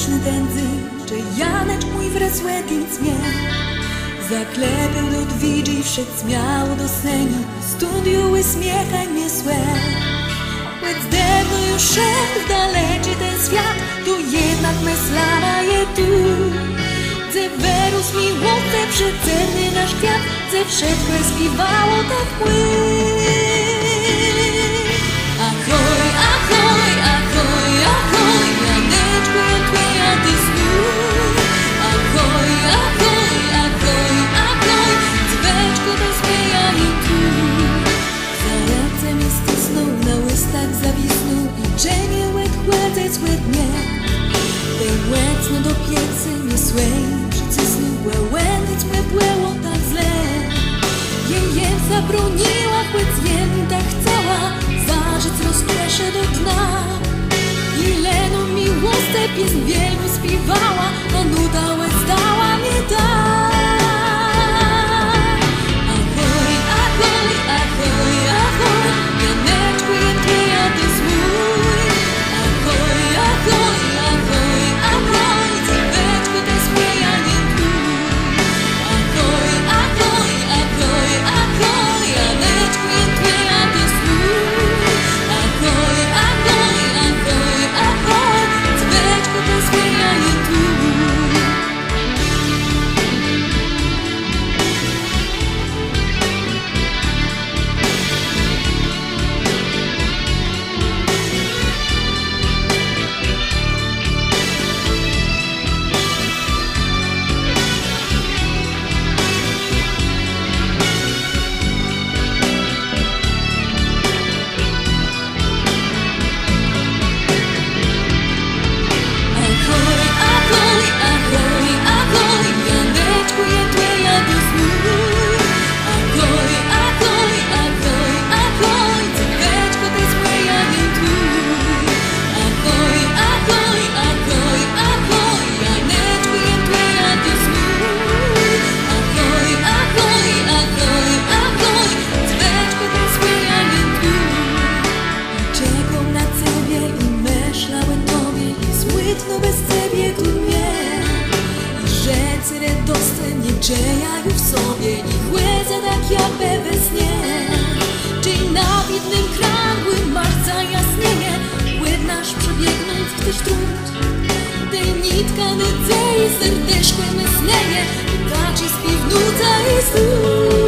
wieczny tędzy, że Janecz mój wraz łekic mnie zaklepał do drzwi, wszedł śmiało do seni, studiu uśmiechaj mnie słe. Lecz dawno już szedł w daleczy ten świat, tu jednak myślała je tu. Ze wyrósł miłosny, przecenny nasz kwiat, ze wszystko śpiewało tak płyn. Ahoj, ahoj, ahoj, ahoj, Janeczku, ja ty snój. Ahoj, ahoj, ahoj, ahoj, dzweczku to śpiewanie tu. Za ręce mi stisnął, na łystach zawisnął i czenie łed chładzec łed mnie. Tej łecno do piecy nie słej, przycisnął łędyc mnie płeło tak źle. Jej zabroniła, chłec jem tak chcała, zażyć rozczeszę do dna. Ileną miłosę pieśń wielką śpiewała, a nuda łez dała mnie tak. Ahoj, ahoj, ahoj, ahoj, Janeczku, ja ty mój. Ahoj, ahoj, ahoj, ahoj, dzweczku to śmiejanie tu. Ahoj, ahoj, ahoj, ahoj, Janeczku, ja ty mój. Ahoj, ahoj, ahoj, ahoj, dzweczku to śmiejanie tu. Ahoj, ahoj, ahoj, ahoj, Janeczku, ja ty mój. Ahoj, ahoj, ahoj, ahoj, dzweczku to śmiejanie tu. Ahoj, ahoj, ahoj, ahoj, Janeczku, ja ty mój. Ahoj, ahoj, ahoj, ahoj, dzweczku to śmiejanie tu. Czekam na ciebie i myślałem tobie i słytno bez ciebie tu mnie. I rzecy radosne nie czejają w sobie i chłedzę tak jakby we śnie. Czyli na widnym krągłym masz zajaśnienie, łeb nasz przebiegnąć chcesz trud. Tej nitka nadzieji serdecznie myślenie, tak ci śpiewnuca i znów.